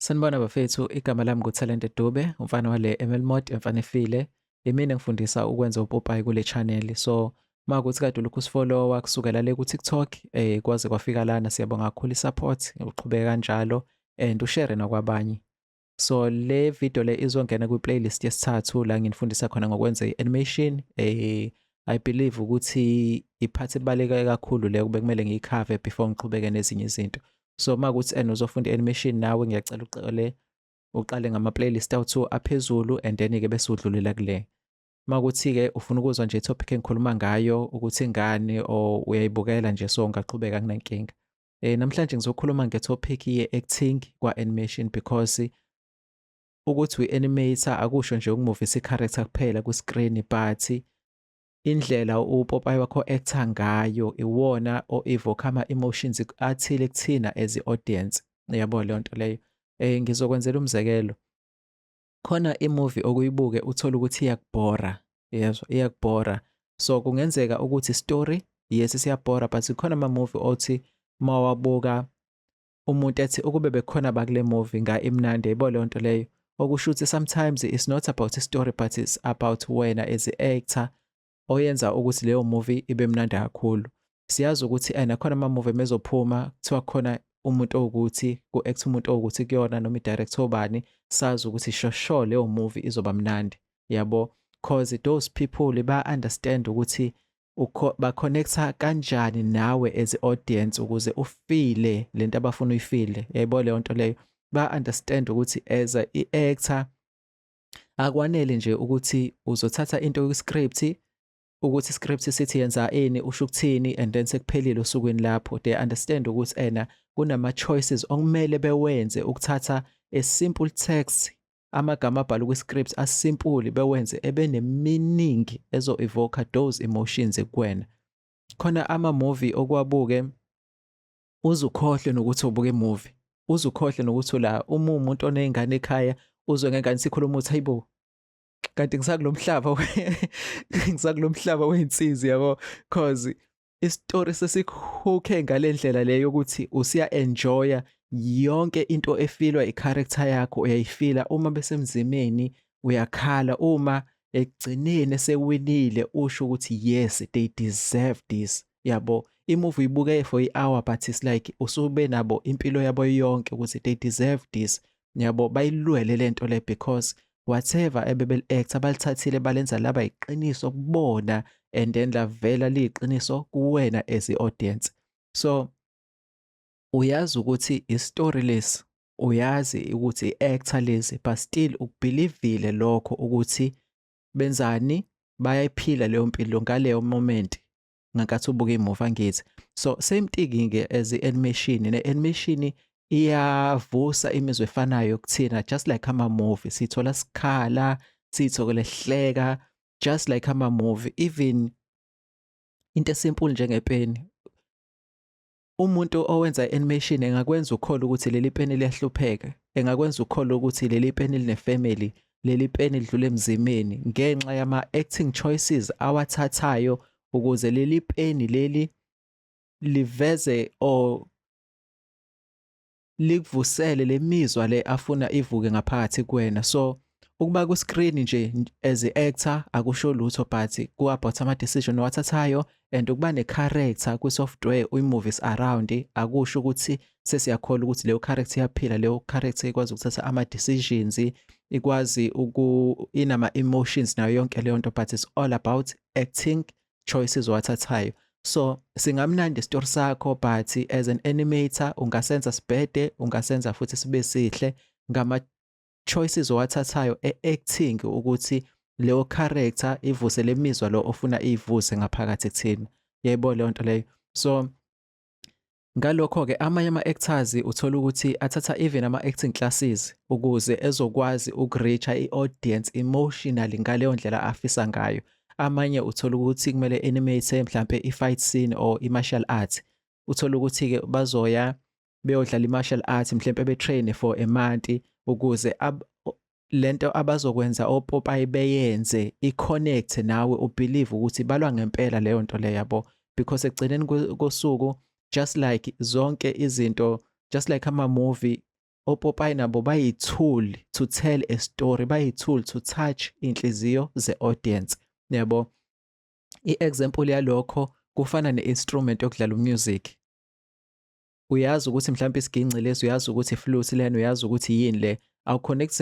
Sanibona bafethu, igama lami nguThalente Dube, umfana wale ML Mod, emfana efile. Imina engifundisa ukwenza upopayi kule channel. So, makuthi kade ulokhu usifollowa kusukela le ku-TikTok, kwaze kwafika lana, siyabonga kakhulu i-support, uqhubeke kanjalo and ushare nakwabanye. So, le video le izongena kwi-playlist yesithathu la nginifundisa khona ngokwenza i-animation. I believe ukuthi iphathi ebaluleke kakhulu le kube kumele ngiyikhave before ngiqhubeke nezinye izinto. So makuthi uzofunda i-animation nawe ngiyacela uqale ngama-playlist awu-2 aphezulu and then-ke bese udlulela kule. Makuthi-ke ufuna ukuzwa nje i-topic engikhuluma ngayo ukuthi ngani or uyayibukela nje so ngaqhubeka akunankinga. Namhlanje ngizokhuluma nge-topic ye-acting kwa-animation because ukuthi uyi-animator akusho nje ukumuvisa i-character kuphela ku-screen but indlela upopayi wakho actor ngayo iwona o-evoke ama-emotions athile kuthina as i-audience. Uyabo leyo nto leyo. Ngizokwenzela umzekelo. Khona i-movie okuyibuke uthole ukuthi iyakubhora, yezwa, iyakubhora. So kungenzeka ukuthi story yes siyabhora but khona ama-movie othi mawabuka umuntu ethi ukube bekhona bakule movie imnandi, yabo leyo nto leyo. Okusho ukuthi sometimes it's not about a story but it's about wena as a-actor oyenza ukuthi leyo movie ibe mnandi kakhulu. Siyazi ukuthi nakhona ama-movie mezophuma kuthiwa khona umuntu owukuthi ku-act umuntu owukuthi kuyona noma i-director obani, sazi ukuthi sure leyo movie izoba mnandi, yabo, cause those people ba-understand ukuthi ba-connecta kanjani nawe as i-audience ukuze ufile lento abafuna uyifile, yabo leyo nto leyo. Ba-understand ukuthi as i-actor akwanele nje ukuthi uzothatha into kwi-script ukuthi i-script sithi yenza ini usho ukuthini and then sekuphelile osukwini lapho. They understand ukuthi kunama-choices okumele bewenze ukuthatha a simple text, amagama abhalwe kwi-script asimple bewenze ebene-meaning ezo-evoke those emotions kuwena. Khona ama-movie okwabuke uzukhohlwe nokuthi ubuke i-movie, uzukhohlwe nokuthi uma umuntu oney'ngane ekhaya uzwe ngengane sikhuluma uthi hayibo kanti ngisakulo mhlaba wey'nsizwa, yabo, cause isitori sesikhuke ngale ndlela leyo yokuthi usiya-enjoya yonke into efilwa i-character yakho, uyayifila uma besemzimeni uyakhala, uma ekugcineni sewinile usho ukuthi yes they deserve this, yabo. I-movie uyibuke for i-hour but it's like usube nabo impilo yabo yonke ukuthi they deserve this, yabo, bayilwele lento le because whatever ebebeli-actor balithathile balenza laba iqiniso kubona and then lavela liyiqiniso kuwena as i-audience. So uyazi ukuthi i-story lesi, uyazi ukuthi i-actor lesi but still ukubhilivile lokho ukuthi benzani, bayayiphila leyo mpilo ngaleyo moment ngenkathi ubuka i-movie, angithi. So same thing-ke as i-animation, ne-animation iyavusa imizwa efanayo kuthina just like ama-movie, sithola sikhala, siyithokele sihleka just like ama-movie. Even into esimple njengepeni, umuntu owenza i-animation engakwenza ukholwa ukuthi leli peni liyahlupheka, engakwenza ukholwa ukuthi leli peni line-family, leli peni lidlule emzimeni ngenxa yama-acting choices awathathayo ukuze leli peni leli liveze or likuvusele lemizwa le afuna ivuke ngaphakathi kuwena. So ukuba ku-screen nje as a-actor akusho lutho but ku-about ama-decision owathathayo and ukuba ne-character kwi-software uyi-movies around akusho ukuthi sesiyakholwa ukuthi leyo character iyaphila, leyo character ikwazi ukuthatha ama-decisions, ikwazi inama-emotions nayo yonke leyo nto but it's all about acting choices owathathayo. So singamnandi isitori sakho but as an animator ungasenza sibhede, ungasenza futhi sibe sihle ngama-choices owathathayo e-acting ukuthi leyo character ivuse lemizwa lo ofuna iyivuse ngaphakathi kuthina, yayibona leyo nto leyo. So ngalokho-ke amanye ama-actors uthola ukuthi athatha even ama-acting classes ukuze ezokwazi ukureacha i-audience emotionally ngaleyo ndlela afisa ngayo. Amanye uthola ukuthi kumele animate mhlambe i-fight scene or i-martial art, uthola ukuthi-ke bazoya beyodlala i-martial art mhlambe be-train for a month ukuze lento abazokwenza opopayi beyenze i-connect nawe, ubelieve ukuthi balwa ngempela leyo nto leyo, yabo, because ekugcineni kosuku just like zonke izinto, just like ama-movie opopayi nabo bayi-tool to tell a story, bayi-tool to touch iy'nhliziyo ze-audience, yabo? I-example yalokho kufana ne-instrument yokudlala u-music. Uyazi ukuthi mhlawumpe isiginci lesi, uyazi ukuthi i-flute lena, uyazi ukuthi yini le, awu-connect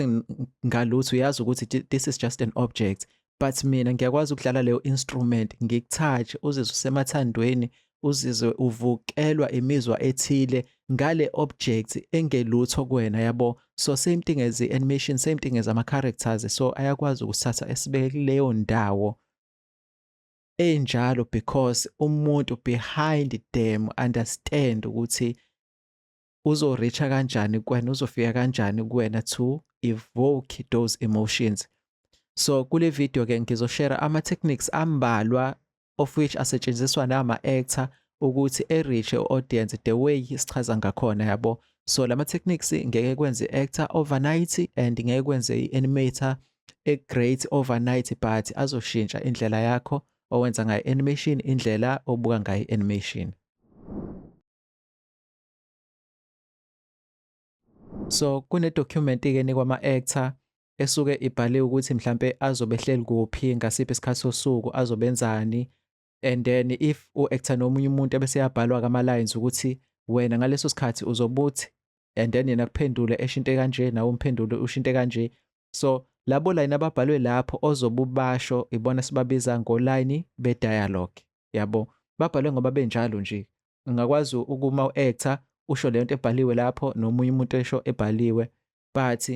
ngalutho, uyazi ukuthi this is just an object, but mina ngiyakwazi ukudlala leyo instrument ngikutouch, uzizwe usemathandweni, uzizwe uvukelwa imizwa ethile ngale object engelutho kuwena, yabo? So same thing as i-animation, same thing as ama-characters, so ayakwazi ukusithatha esibeke kuleyo ndawo enjalo because umuntu behind them understand ukuthi uzo-reach-a kanjani kuwena, uzofika kanjani kuwena to evoke those emotions. So kule video-ke ngizoshare ama-techniques ambalwa of which asetshenziswa nama-actor ukuthi e-reach-e u-audience the way sichaza ngakhona, yabo? So lama-techniques ngeke kwenze i-actor overnight and ngeke kwenze i-animator e-great overnight, but azoshintsha indlela yakho owenza ngayo i-animation, indlela obuka ngayo i-animation. So kune-document-ke enikwa ama-actor esuke ibhaliwe ukuthi mhlampe azobe ehleli kuphi, ngasiphi isikhathi sosuku, azobenzani, and then if u-actor nomunye umuntu ebese yabhalwa-ke ama-lines ukuthi wena ngaleso sikhathi uzobuthi, and then yena kuphendule esho into kanje, nawe umphendule usho into kanje. So labo line ababhalwe lapho ozobe ubasho ibona sibabiza ngolayini be-dialogue, yabo? Babhalwe ngoba benjalo nje. Ungakwazi ukuma u-actor usho leyo nto ebhaliwe lapho nomunye umuntu esho ebhaliwe, but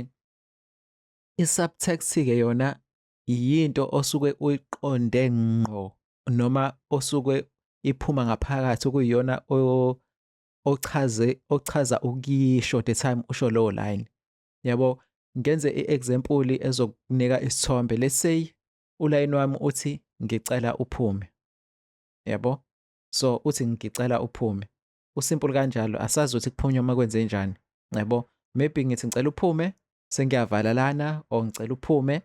i-subtext-ke yona yinto osuke uyiqonde ngqo noma osuke iphuma ngaphakathi okuyiyona ochaza ukuyisho the time usho lowo line, yabo? Ngenze i-example ezokunika isithombe. Let's say ulayini wami uthi ngicela uphume, yabo? So uthi ngicela uphume, usimple kanjalo, asazi ukuthi kuphunywa uma kwenze njani, yabo? Maybe ngithi ngicela uphume sengiyavala lana, or ngicela uphume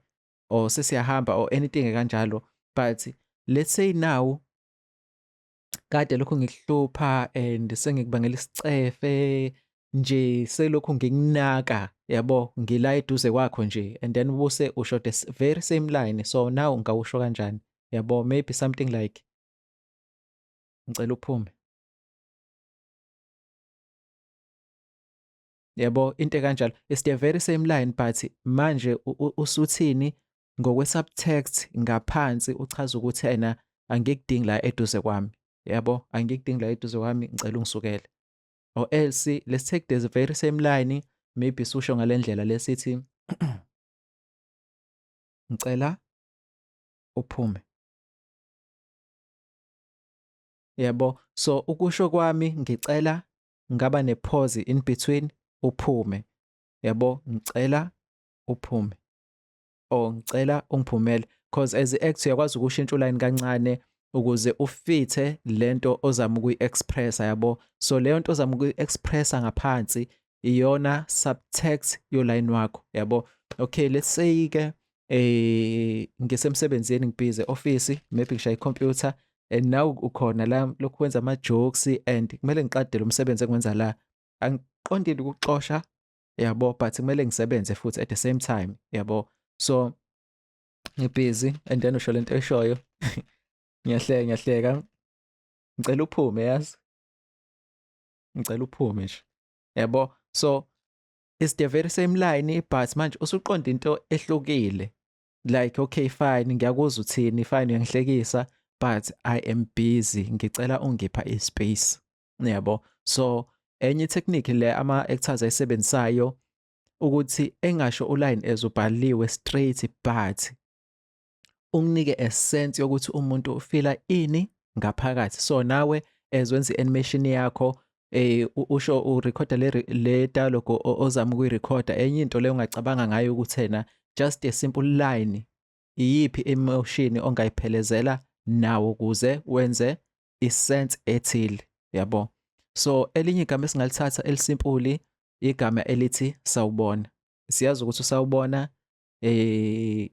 or sesiyahamba or anything kanjalo, but let's say now kade lokhu ngikuhlupha and sengikubangela isicefe nje, selokhu ngikunaka, yabo? Ngila eduze kwakho nje, and then buse usho the very same line, so now ngawusho kanjani, yabo? Maybe something like ngicela uphume, yabo? Into kanjalo, it's the very same line, but manje usuthini ngokwe-subtext ngaphansi uchaza ukuthi ena angikudingi la eduze kwami, yabo? Angikudingi la eduze kwami, ngicela ungisukele. Or else let's take this very same line, maybe susho ngale ndlela lesithi ngicela uphume, yabo? So ukusho kwami ngicela ngaba ne-pause in between uphume, yabo? Ngicela uphume or ngicela ungiphumele, cause as i-actor uyakwazi ukushintsha ulayini kancane ukuze ufithe lento ozama ukuyi-expressa, yabo? So leyo nto ozama ukuyi-expressa ngaphansi iyona subtext yolayini wakho, yabo? Okay, let's say-ke ngisemsebenzini ngibhizi e-office, maybe ngishaya ikhompyutha and now ukhona la lokhu wenza ama-jokes and kumele ngiqede lo msebenzi engiwenza la. Angiqondile ukuxosha, yabo? But kumele ngisebenze futhi at the same time, yabo? So ngibhizi and then usho lento eshoyo ngiyahleka, ngicela uphume, yazi? Ngicela uphume nje, yabo? So it's the very same line, but manje usuqonda into ehlukile, like okay fine, ngiyakuzwa uthini, fine uyangihlekisa, but I am busy, ngicela ungipha i-space, yabo? So enye technique le ama-actors ayisebenzisayo ukuthi engasho uline ezubhaliwe straight, but unginike a sense yokuthi umuntu ufila ini ngaphakathi. So nawe as wenza i-animation yakho usho urekhoda le dialogue ozama ukuyirekhoda, enye into leyo ungacabanga ngayo ukuthi ena just a simple line, iyiphi emotion ongayiphelezela nawo ukuze wenze isense ethile, yabo? So elinye igama esingalithatha elisimpuli igama elithi sawubona. Siyazi ukuthi usawubona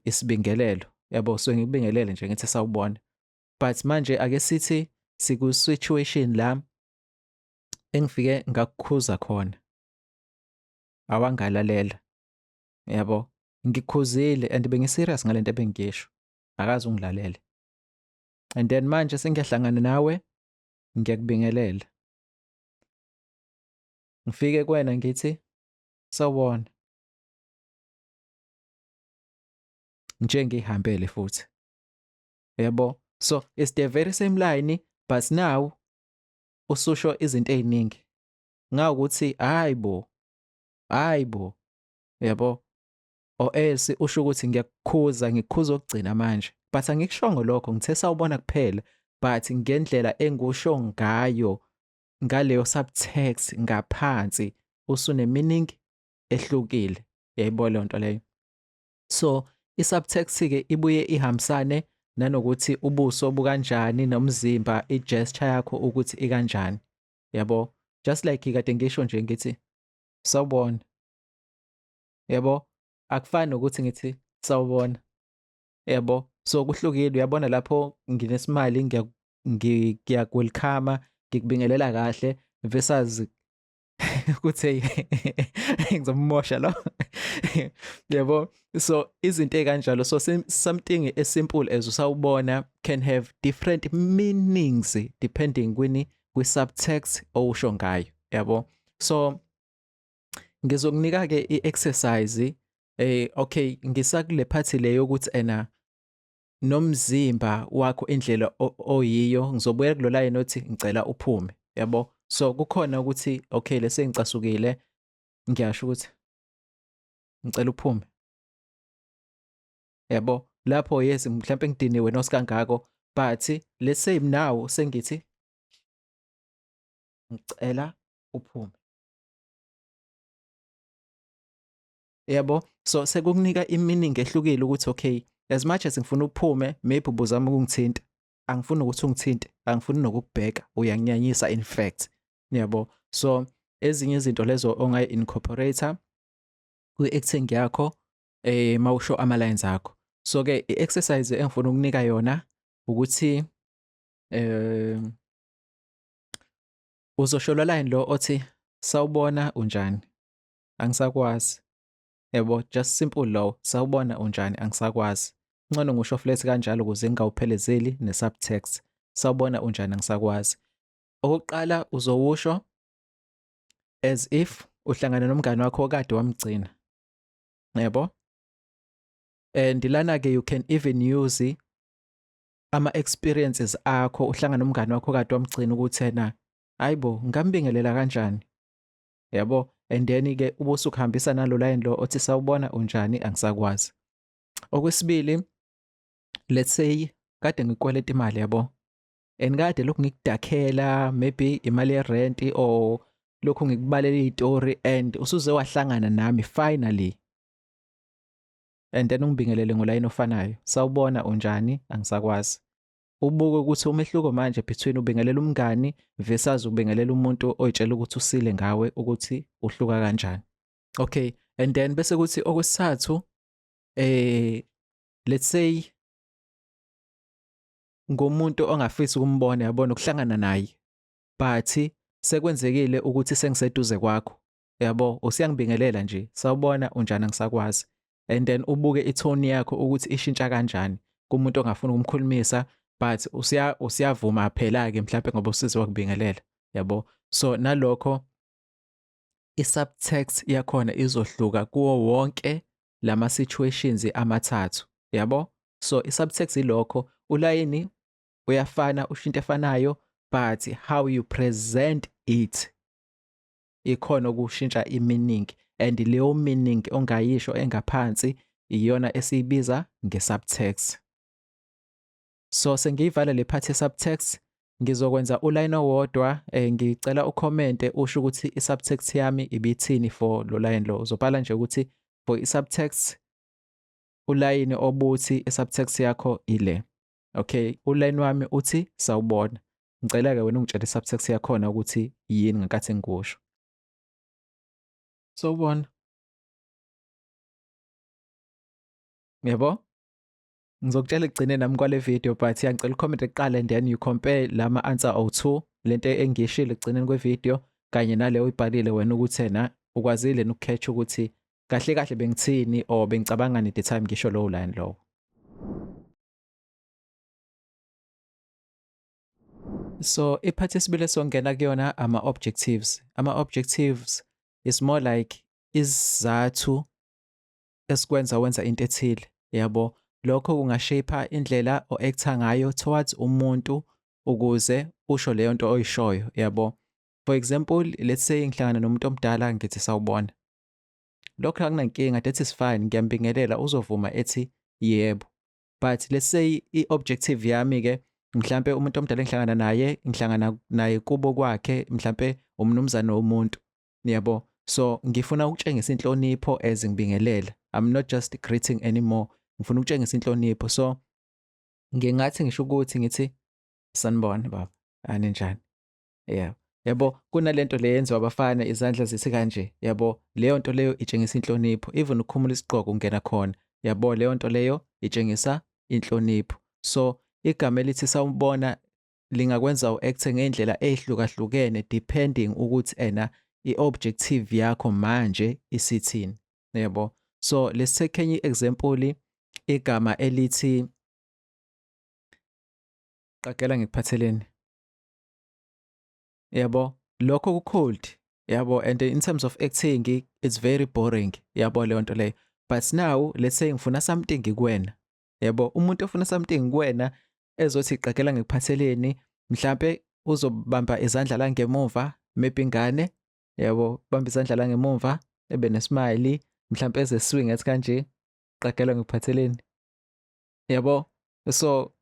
isibingelelo, yabo? So ngikubingelele nje ngithi sawubona, but manje ake sithi siku-situation la engifike ngakukhuza khona, awangalalela, yabo. Ngikukhuzile and bengiserious ngale nto ebengiyisho, akaze ungilalele. And then manje sengiyahlangana nawe, ngiyakubingelela. Ngifike kuwena ngithi, sawubona. Njengihambele futhi. Yabo. So it's the very same line but now ususho izinto eziningi. Ngawukuthi hayibo. Yabo. Or else usho ukuthi ngiyakukhuza ukugcina manje. But angikushongo lokho, ngithe sawubona kuphela, but ngendlela engusho ngayo ngaleyo subtext ngaphansi usune meaning ehlukile. Yayibona le nto leyo. So i-subtext ke ibuye ihambisane nanokuthi ubuso bukanjani nomzimba, i-gesture yakho ukuthi ikanjani. Yabo. Just like kade ngisho nje ngithi sawubona. Yabo. Akufani nokuthi ngithi sawubona. Yabo. So kuhlukile, uyabona lapho nginesimali ngiyakwelkhama, ngikubingelela kahle versus ukuthi ngizomosha lo. Yabo. So izinto ezikanjalo, so something as simple as usawubona can have different meanings depending kwi-subtext owusho ngayo. Yabo. So ngizokunika ke i-exercise okay, ngisakule phathi leyo ukuthi nomzimba wakho indlela oyiyo, ngizobuya kulo line othi ngicela uphume. Yabo. So kukhona ukuthi okay lese ngicasukile, ngiyasho ukuthi ngicela uphume. Yabo. Lapho yes mhlambe ngidiniwe nosikangako, but let's say now sengithi ngicela uphume. Yabo. So sekukunika i-meaning ehlukile ukuthi okay, as much as ngifuna uphume, maybe ubuzama ukungithinta, angifuni ukuthi ungithinte, angifuni nokukubheka, uyanginyanyisa in fact. Yabo. So ezinye izinto lezo ongayi-incorporate kwi-acting yakho mawusho ama-lines akho. So ke i-exercise engifuna ukunika yona ukuthi uzosho lo line lo othi sawubona unjani, angisakwazi. Yabo. Just simple lo, sawubona unjani, angisakwazi. Ngcono ngisho flat kanjalo ukuze ngingawuphelezeli ne-subtext. Sawubona unjani, angisakwazi. Okokuqala uzowusho as if uhlangana nomngane wakho okade wamgcina. Yabo. And lana ke you can even use ama-experiences akho, uhlangana nomngane wakho okade wamgcina ukuthi hayibo ngambingelela kanjani. Yabo. And then ke ubusukuhambisa nalo line lo othi sawubona unjani, angisakwazi. Okwesibili, let's say kade ngikweleta imali, yabo. And kade lokhu ngikudakhela maybe imali ye-rent or lokhu ngikubalela izitori and usuze wahlangana nami finally. And then ungibingelele ngoline ofanayo. Sawubona unjani, angisakwazi. Ubuke ukuthi umehluko manje between ubingelela umngani versus ubingelela umuntu oyitshela ukuthi usile ngawe ukuthi uhluka kanjani. Okay, and then bese kuthi okwesithathu let's say ngomuntu ongafisi ukumbona, yabona ukuhlangana naye, but sekwenzekile ukuthi sengiseduze kwakho. Yabo. Usiyangibingelela nje, sawubona unjani, angisakwazi. And then ubuke i-tone yakho ukuthi ishintsha kanjani kumuntu ongafuni ukumkhulumisa, but usiyavuma phela ke mhlawumbe ngoba usize wakubingelela. Yabo. So nalokho i-subtext yakhona izohluka kuwo wonke lama situations amathathu. Yabo. So i-subtext ilokho, ulayini uyafana, ushinto efanayo, but how you present it ikhona ukushintsha i-meaning, and leyo meaning ongayisho engaphansi iyona esiyibiza nge-subtext. So sengiyivala le part ye-subtext, ngizokwenza uline owodwa, ngicela ucommente usho ukuthi i-subtext yami ibithini for lo line lo. Uzobhala nje ukuthi for i-subtext ulayini obuthi i-subtext yakho ile. Okay, uline wami uthi sawubona. Ngicela ke wena ungitshela i-subtext yakhona ukuthi yini ngakathi ngikusho. Sawubona. Yabo. Ngizokutshela ekugcineni nami kwale video, but ngicela ucomment ekuqala and then you compare lama answer awu-2, lento engishilo ekugcineni kwe video kanye nale oyibhalile wena ukuthi ukwazile ukukhetha ukuthi kahle kahle bengithini or bengicabangani at the time ngisho lowo line lowo. So iphathi yesibili esongena kuyona ama-objectives. Ama-objectives is more like isizathu esikwenza wenza into ethile, yabo. Lokho kungashape indlela o-actor ngayo towards umuntu ukuze usho leyo nto oyishoyo, yabo. For example, let's say ngihlangana nomuntu omdala ngithi sawubona. Lokho akunankinga, that is fine, ngiyambingelela uzovuma ethi yebo. But let's say i-objective yami-ke mhlampe umuntu omdala ngihlangana naye kubo kwakhe mhlampe umnumzane womuntu, yabo. So ngifuna ukutshengisa inhlonipho as ngibingelela. I'm not just greeting anymore. Ngifuna ukutshengisa inhlonipho. So ngingathi ngisho ukuthi ngithi sanibona baba, aninjani? Yeah. Yabo, kunalento le yenziwa abafana izandla zithi kanje, yabo. Leyo nto leyo itshengisa inhlonipho. Even ukukhumula isigqoko ungena khona, yabo, leyo nto leyo itshengisa inhlonipho. So igama elithi sawubona lingakwenza u-acte ngendlela ehlukahlukene depending ukuthi i-objective yakho manje isithini, yabo. So let's take enye example, igama elithi qagela ngikuphatheleni, yabo. Lokho ku-cold, yabo, and in terms of acting it's very boring, yabo, leyo nto leyo. But now let's say ngifuna something kuwena, yabo. Umuntu ofuna something kuwena ezothi qagela ngikuphatheleni mhlampe uzobamba izandla la ngemuva, maybe ingane, yabo, bamba izandla la ngemuva ebe nesmile mhlampe eze swing ethi kanje, qagela ngikuphatheleni, yabo. So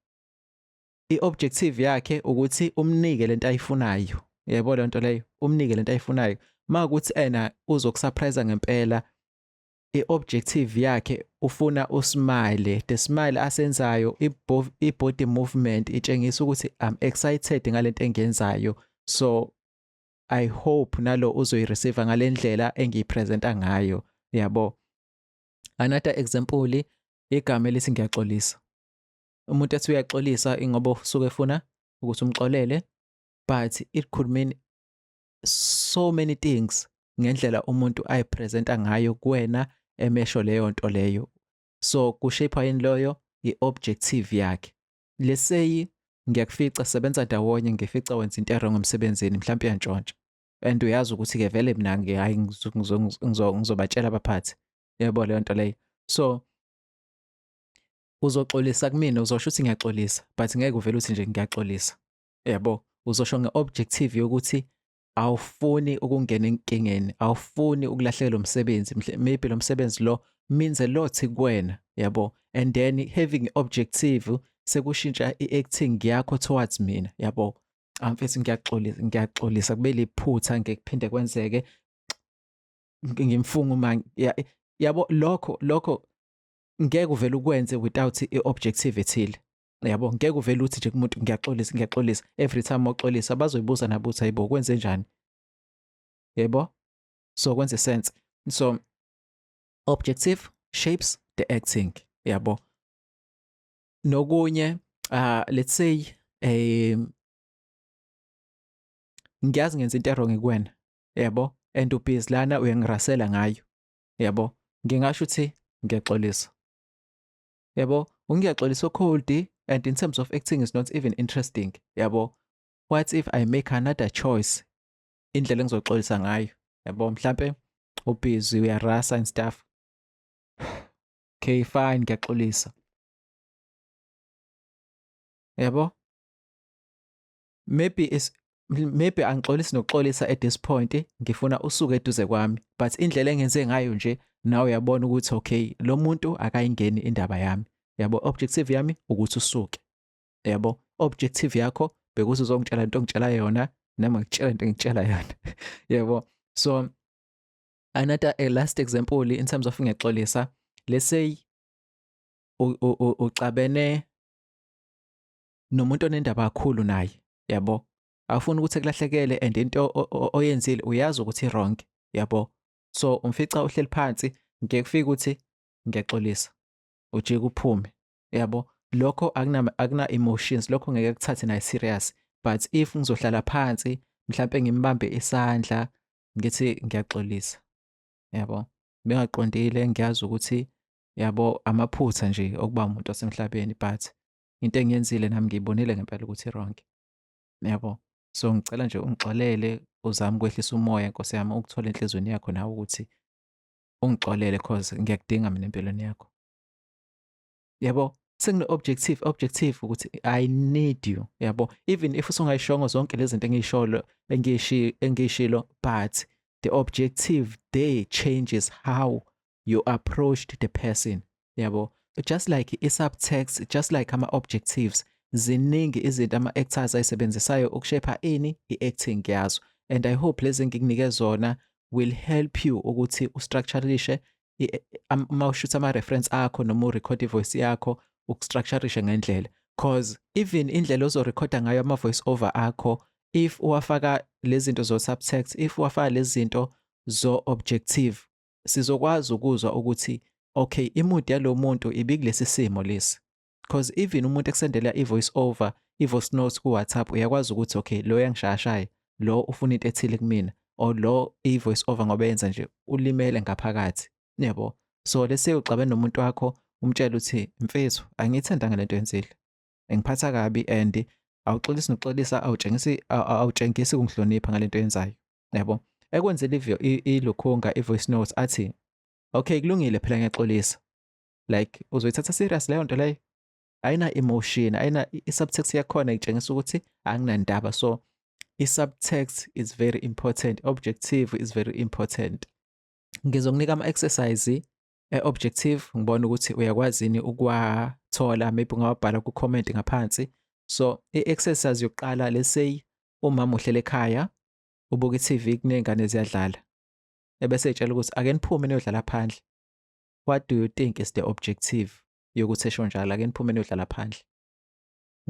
i-objective yakhe ukuthi umnike lento ayifunayo, yabo, leyo nto leyo, umnike lento ayifunayo. Makuthi uzokusurprise ngempela, i-objective yakhe ufuna usmile, the smile asenzayo, i-body movement itshengisa ukuthi I'm excited ngalento engiyenzayo. So I hope nalo uzoyireceive ngale ndlela engiyipresenta ngayo, yabo. Another example, igama elithi ngiyaxolisa. Umuntu ethi uyaxolisa ingoba usuke efuna ukuthi umxolele, but it could mean so many things ngendlela umuntu ayipresenta ngayo kuwena emesho leyo nto leyo. So kushape yini loyo i-objective yakhe. Let's say ngiyakufica sebenza ndawonye, ngifica wenza into wrong emsebenzini mhlawumbe uyantshontsha, and uyazi ukuthi-ke vele mina hayi ngizobatshela abaphathi, yabo, leyo nto leyo. So uzoxolisa kumina, uzosho ukuthi ngiyaxolisa, but ngeke uvele uthi nje ngiyaxolisa, yabo. Uzosho nge-objective yokuthi awufuni ukungena enkingeni, awufuni ukulahlekelwa umsebenzi, maybe lo msebenzi lo means a lot kuwena, yabo. And then having objective sekushintsha i-acting yakho towards mina, yabo. Mfethu ngiyaxolisa kube liphutha ngeke kuphinde kwenzeke, ngimfunga uma, yabo. Lokho ngeke uvele ukwenze without i-objective ethile, yabo. Ngeke uvele uthi nje kumuntu ngiyaxolisa every time oxolisa bazoyibuza nabuthi hayibo kwenze njani, yebo. So kwenza sense. So objective shapes the acting, yabo. Nokunye let's say ngiyazi ngenza into wrong kuwena, yabo, and ubhizi lana uyangirasela ngayo, yabo. Ngingasho ukuthi ngiyaxolisa, yabo. Ungiyaxolisa cold, and in terms of acting is not even interesting, yabo. What if I make another choice indlela engizoxolisa ngayo, yabo? Mhlampe ubhizi uyarasa and stuff. Okay, fine, ngiyaxolisa, yabo. Maybe angixolisi nokuxolisa at this point, ngifuna usuke eduze kwami, but indlela engenze ngayo nje nawe uyabona ukuthi okay, lo muntu akayingeni indaba yami, yabo. Objective yami ukuthi usuke, yabo. Objective yakho bekuthi uzongitshela into ongitshela yona noma ngitshela into engitshela yona, yabo. So another last example in terms of ngiyaxolisa, let's say ucabene nomuntu onendaba kakhulu naye, yabo. Awufuni ukuthi kulahlekele and into oyenzile uyazi ukuthi wrong, yabo. So umfica uhleli phansi, ngeke kufike ukuthi ngiyaxolisa ujike uphume, yabo. Lokho akuna emotions, lokho ngeke kuthathe naye serious. But if ngizohlala phansi mhlambe ngimbambe isandla ngithi ngiyaxolisa, yabo. Bengaqondile ngiyazi ukuthi yabo amaphutha nje okuba umuntu wasemhlabeni, but into engiyenzile nami ngiyibonile ngempela ukuthi i-wrong, yabo. So ngicela nje ungixolele, uzame ukwehlisa umoya Nkosi yami, ukuthola enhlizweni yakho nawe ukuthi ungixolele cause ngiyakudinga mina empilweni yakho. Yabo, objective ukuthi I need you, yabo. Even if usungayishongo zonke lezi zinto engiyishilo, but the objective there changes how you approached the person, yabo. Just like i-subtext, just like ama-objectives, ziningi izinto ama-actors ayisebenzisayo ukushape ini i-acting yazo. And I hope lezi ngikunike zona will help you ukuthi ustructureishe uma ushutha ama-reference akho noma urekhode ivoice yakho, ukustructureishe ngendlela. Cause even indlela ozorekhoda ngayo ama-voice over akho, if uwafaka lezi zinto zo-subtext, if uwafaka lezi zinto zo-objective, sizokwazi ukuzwa ukuthi okay, imudi yalo muntu ibikulesi simo lesi. Cause even umuntu ekusendela i-voice over, i-voice note ku-WhatsApp, uyakwazi ukuthi okay, lo yangishayashaya, lo ufuna into ethile kumina, or lo i-voice over ngoba yenza nje ulimele ngaphakathi, yabo. So let's say uxabene nomuntu wakho, umtshela uthi mfethu, angiyithanda lento yenzile, ngiphatha kabi and awuxolisi nokuxolisa, awutshengisi ukungihlonipha ngalento yenzayo, yabo. Ekwenzela ilukhunga i-voice note athi okay, kulungile phela ngiyaxolisa, like uzoyithatha serious leyo nto leyo, ayina emotion, ayina i-subtext yakhona itshengisa ukuthi anginandaba. So i-subtext is very important, objective is very important. Ngizokunika ama-exercise objective, ngibona ukuthi uyakwazi yini ukuwathola, maybe ungawabhala ku-comment ngaphansi. So i-exercise yokuqala, let's say umama uhlele ekhaya, ubuka i-TV kuney'ngane ziyadlala, ebese etshela ukuthi ake niphume niyodlala phandle. What do you think is the objective yokuthi esho njalo, ake niphume niyodlala phandle?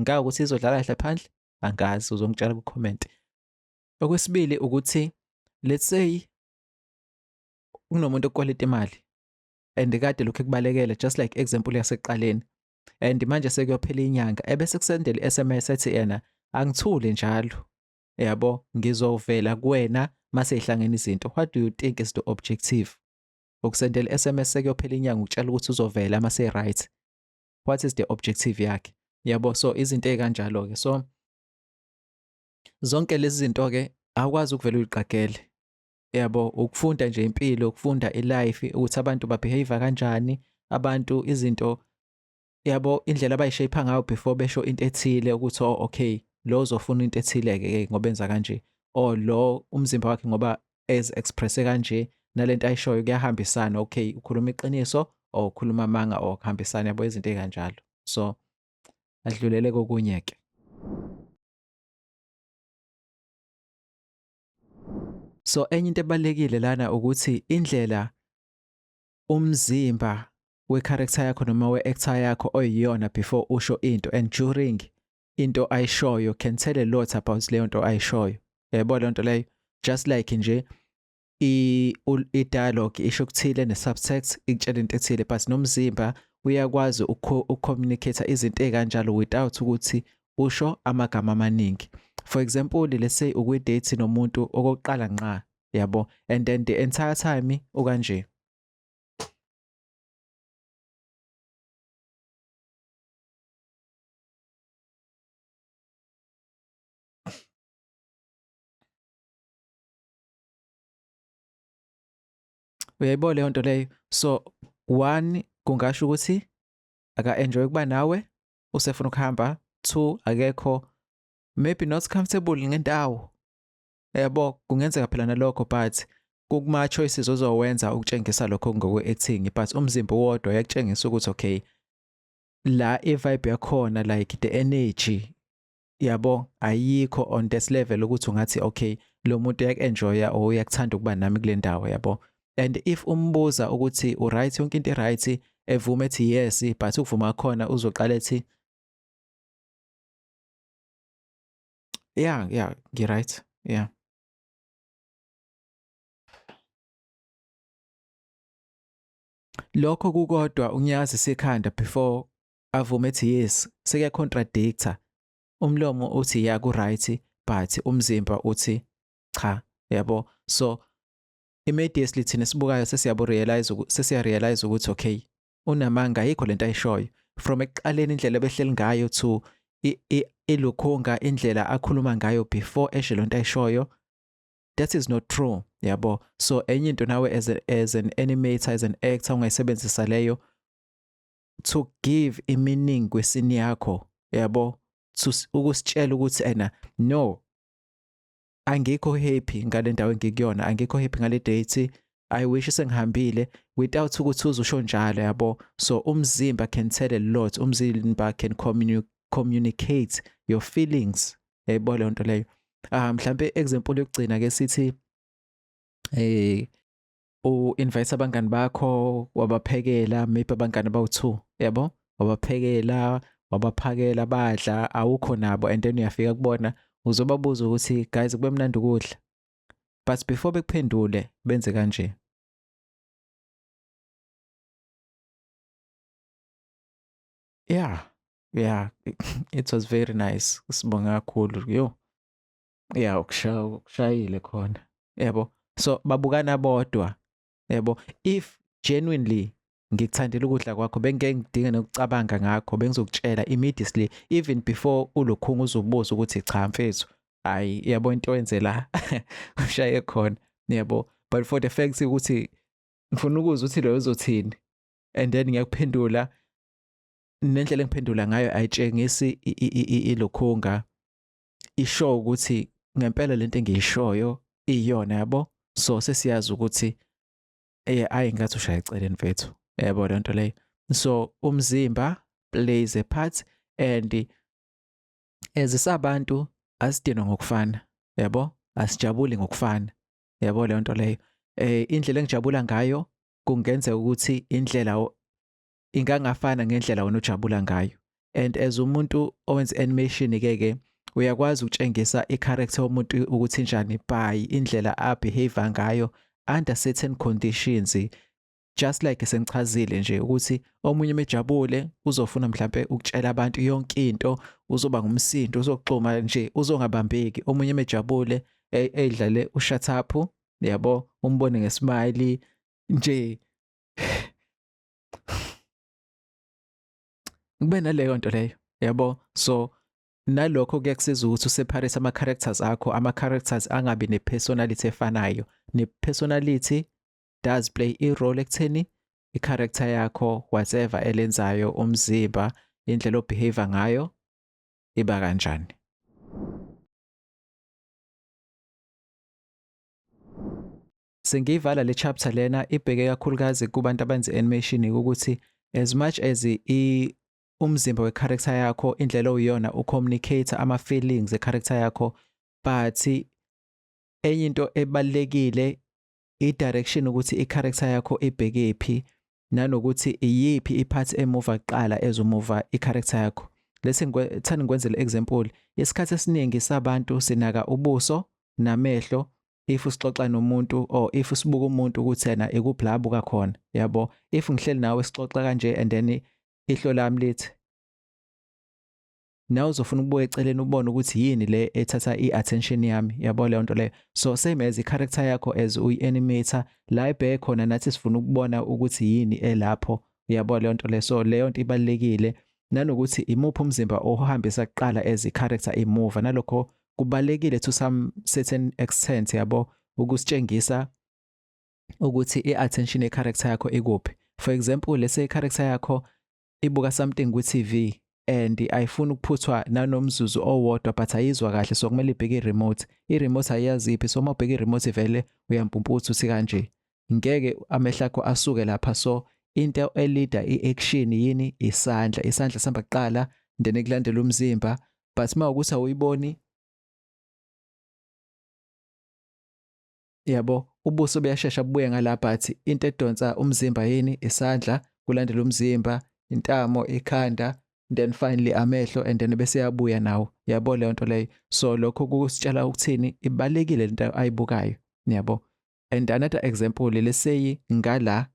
Ngaka ukuthi izodlala kahle phandle? Angazi, uzongitshela ku-comment. Okwesibili ukuthi let's say kunomuntu okweleta imali and kade lokhu ekubalekele, just like example yasekuqaleni, and manje sekuyophela inyanga, ebese kusendela i-SMS ethi yena angithule njalo, yabo, ngizovela kuwena mase ihlangene izinto. What do you think is the objective? Ukusendela i-SMS sekuyophela inyanga ukutshela ukuthi uzovela mase right. What is the objective yakhe? Yabo, so izinto ey'kanjalo ke. So zonke lezi zinto ke awukwazi ukuvela uyiqagele, yabo. Ukufunda nje impilo, ukufunda i-life ukuthi abantu babehave kanjani, abantu izinto, yabo, indlela abayishapha ngayo before besho into ethile ukuthi oh okay, lo uzofuna into ethile-ke ngoba enza kanje, or lo umzimba wakhe ngoba expresse kanje nalento ayishoyo kuyahambisana, okay, ukhuluma iqiniso or ukhuluma amanga or kuhambisana, yabo, izinto ey'kanjalo. So adlulele kokunye-ke. So enye into ebalulekile lana ukuthi indlela umzimba we-character yakho noma we-actor yakho oyiyona before usho into and during into ayishoyo can tell a lot about leyo nto ayishoyo. Yabo leyo nto leyo, just like nje i-dialogue isho kuthile ne-subtext ikutshela into ethile, but nomzimba uyakwazi uku-communicate izinto ey'kanjalo without ukuthi usho amagama amaningi. For example, let's say ukwi-date nomuntu okokuqala nqa, yabo, and then the entire time ukanje. Uyayibona leyo nto leyo. So one, kungasho ukuthi aka-enjoy ukuba nawe, usefuna ukuhamba. Two, akekho maybe not comfortable ngendawo, yabo, kungenzeka phela nalokho, but kuma-choices ozowenza ukutshengisa lokho ngokwe-acting, but umzimba wodwa uyakutshengisa ukuthi okay, la i-vibe yakhona, like the energy, yabo, ayikho on this level ukuthi ungathi okay, lo muntu uyaku-enjoya or uyakuthanda ukuba nami kule ndawo, yabo. And if umbuza ukuthi u-right, yonke into i-right, evume ethi yes, but ukuvuma khona uzoqala ethi yeah, ngi-right, yeah. Lokho kukodwa unyakazisa ikhanda before avume ethi yes, sekuya-contradictor. Umlomo uthi ya ku-right, but umzimba uthi cha, yabo. So immediately thina sibukayo sesiyarealize ukuthi okay, unamanga ayikho lento ayishoyo. From ekuqaleni indlela ebehleli ngayo to ilukhunga indlela akhuluma ngayo before esho lento ayishoyo, that is not true, yabo. So enye into nawe as an animator, as an actor ungayisebenzisa leyo to give i-meaning kwesini yakho, yabo, ukusitshela ukuthi no, angikho happy ngale ndawo engikuyona, angikho happy ngale date, I wish sengihambile, without ukuthi uzusho njalo, yabo. So umzimba can tell a lot, umzimba can communicate your feelings, yabo leyo nto leyo. Mhlambe example yokugcina ke sithi u-invite abangani bakho, wabaphekela, maybe abangani abawu-2, yabo, wabaphekela, wabaphakela, badla, awukho nabo, and then uyafika kubona uzobabuza ukuthi guys kube mnandi ukudla, but before bekuphendule benze kanje. Yeah, it was very nice. Sibonga kakhulu. Yo, yeah, ukushayile khona, yabo. So babukana bodwa, yabo. If genuinely ngikuthandela ukudla kwakho, bengeke ngidinge nokucabanga ngakho, bengizokutshela immediately, even before ulokhunga uzobuza ukuthi cha mfethu, hayi, yabo into wenze la ushaye khona, yabo. But for the fact ukuthi ngifuna ukuzwa ukuthi lo uzothini, and then ngiyakuphendula nendlela engiphendula ngayo ayitshengisi ilokhunga, isho ukuthi ngempela lento engiyishoyo iyona, yabo. So sesiyazi ukuthi ngathi ushaya eceleni mfethu, yabo lento leyo. So umzimba plays a part, and as sabantu asidinwa ngokufana, yabo, asijabuli ngokufana, yabo leyo nto leyo. Indlela engijabula ngayo kungenzeka ukuthi indlela ingangafana ngendlela wena ujabula ngayo, and as umuntu owenza animation ke uyakwazi ukutshengisa i-character yomuntu ukuthi njani by indlela abehave ngayo under certain conditions, just like sengichazile nje ukuthi omunye mejabule uzofuna mhlambe ukutshela abantu yonke into, uzoba ngumsindo, uzoxhuma nje, uzongabambeki. Omunye mejabule edlale ushut up, yabo, umbone ngesmile nje kube naleyo nto leyo, yabo. So nalokho kuyakusiza ukuthi useparate ama-characters akho, ama-characters angabi ne-personality efanayo. Ne-personality does play i-role ekutheni i-character yakho, whatever elenzayo, umzimba, indlela obehave ngayo iba kanjani. Sengiyivala le chapter lena ibheke kakhulukazi kubantu abenza animation ukuthi as much as umzimba we-character yakho, indlela oyiyona ucommunicate ama-feelings e-character yakho, but enye into ebalekile i-direction ukuthi i-character yakho ibhekephi, nanokuthi iyiphi i-part emuva kuqala ezumuva i-character yakho. Lesi ngithanda ngikwenzele example, isikhathi esiningi sabantu sinaka ubuso namehlo if usixoxa nomuntu, or if usibuka umuntu ukuthi yena ikuphi la abuka khona, yabo. If ngihleli nawe sixoxa kanje and then ihlo lami lithi nawe uzofuna ukubuka eceleni ubone ukuthi yini le ethatha i-attention yami, yabo leyo nto leyo. So same as i-character yakho as uyi-animator, la ibheke khona nathi sifuna ukubona ukuthi yini elapho, yabo leyo nto leyo. So leyo nto ibalekile, nanokuthi imuphi umzimba ohambisa kuqala as i-character imuva, nalokho kubalekile to some certain extent, yabo, ukusitshengisa ukuthi i-attention ye-character yakho ikuphi. For example, lese i-character yakho ibuka something ku-TV and ayifuna ukuphuthwa nanomzuzu owodwa but ayizwa kahle, so kumele ibheke i-remote. I-remote ayiyaziphi, so uma ubheke i-remote vele uyampumputha uthi kanje, ngeke amehlo akho asuke lapha. So into elida i-action yini? Isandla sihamba kuqala then kulandela umzimba, but uma ukuthi awuyiboni, yabo, ubuso buyashesha bubuye ngalapha, but into edonsa umzimba yini? Isandla, kulandela umzimba, intamo, ikhanda, then finally amehlo, and then bese yabuya nawo, yabo leyo nto leyo. So lokho kusitshela ukuthini ibalekile lento ayibukayo, yabo. And another example, let's say ngala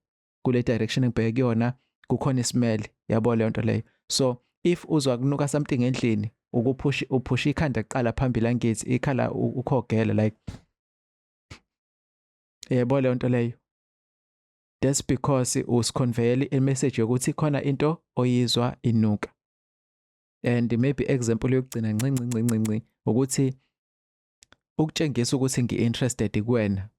kule direction engibheke kuyona kukhona ismell, yabo leyo nto leyo. So if uzwa kunuka something endlini, uphusha ikhanda kuqala phambili angithi ikhala ukhogela like Yebo leyo nto leyo. That's because usiconveyela i-message yokuthi khona into oyizwa inuka. And maybe example yokugcina ncinci ukuthi ukutshengisa ukuthi ngi-interested kuwena.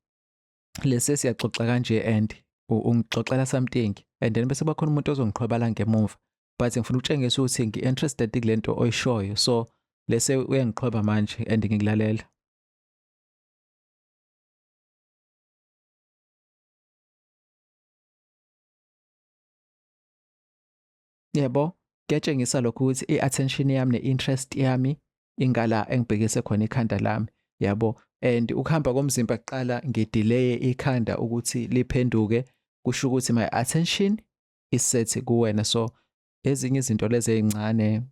Lese siyaxoxa kanje and ungixoxela something and then bese bakhona umuntu ozongiqhweba la ngemuva. But ngifuna ukutshengisa ukuthi ngi-interested kule nto oyishoyo. So lese uyangiqhweba manje and ngikulalela. Yebo, kuyatshengisa lokho ukuthi i-attention yami ne-interest yami ingala engibhekise khona ikhanda lami, yabo. And ukuhamba komzimba kuqala ngidelaye ikhanda ukuthi liphenduke, kusho ukuthi my attention is set kuwena. So ezinye izinto lezi ey'ncane,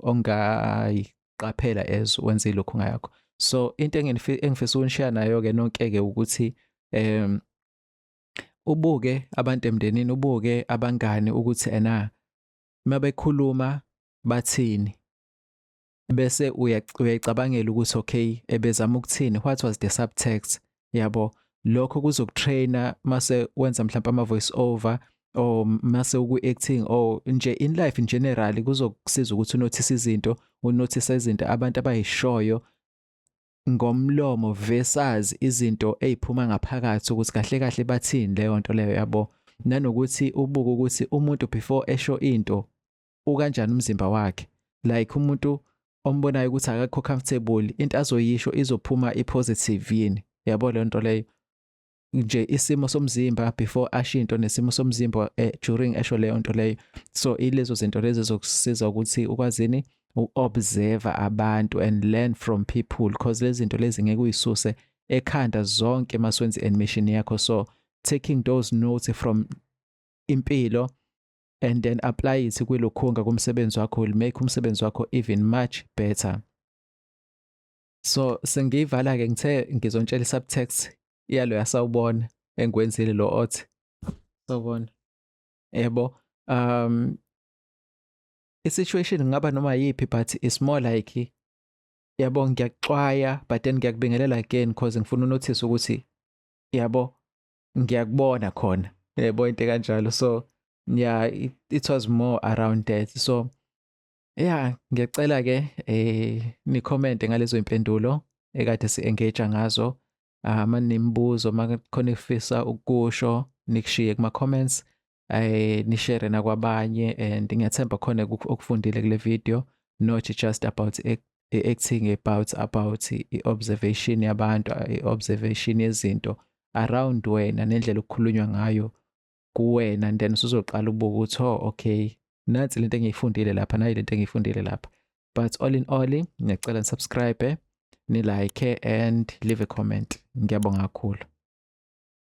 ongayiqaphela as wenze lokhu ngayakho. So into engifisa ukunishaya nayo-ke nonke-ke ukuthi ubuke abantu emndenini, ubuke abangani ukuthi mabekhuluma bathini, bese uyayicabangela ukuthi okay ebezama ukuthini, what was the subtext, yabo. Lokho kuzokutraina mase wenza mhlawumbe ama-voice over or mase uku-acting or nje in life in general, kuzokusiza ukuthi unothise izinto abantu abayishoyo ngomlomo versus izinto ey'phuma ngaphakathi ukuthi kahle kahle bathini leyo nto leyo, yabo. Nanokuthi ubuke ukuthi umuntu before esho into ukanjani umzimba wakhe, like umuntu ombonayo ukuthi akakho comfortable, into azoyisho izophuma i-positive yini, yabo leyo nto leyo. Nje isimo somzimba before asho into nesimo somzimba during esho leyo nto leyo. So ilezo zinto lezi zokusiza ukuthi ukwazini u-observe abantu and learn from people, because lezi zinto lezi ngeke uyisuse ekhanda zonke maswenza i-animation yakho. So taking those notes from impilo and then apply it kwilokhunga kumsebenzi wakho will make umsebenzi wakho even much better. So sengiyivala-ke ngithe ngizontshela i-subtext yalo yasawubona engikwenzile lo othi sawubona, yebo. I-situation ngaba noma yiphi but it's more like, yabo, ngiyakuxwaya but then ngiyakubingelela again because ngifuna unothise ukuthi yabo ngiyakubona khona, yebo, into kanjalo. So yeah, it was more around that. So yeah, ngiyacela-ke ni-comment ngalezo impendulo ekade si-engage ngazo. Manimbuzo makukhona efisa ukusho nikushiye kuma-comments, nishare nakwabanye, and ngiyathemba khona okufundile kule video, not just about acting, about i-observation yabantu, i-observation yezinto around wena nendlela okukhulunywa ngayo kuwena, and then usuzoqala ubuke ukuthi okay, nansi lento engiyifundile lapha, nayi lento engiyifundile lapha. But all in all, ngiyacela nisubscribe, ni-like and leave a comment. Ngiyabonga kakhulu.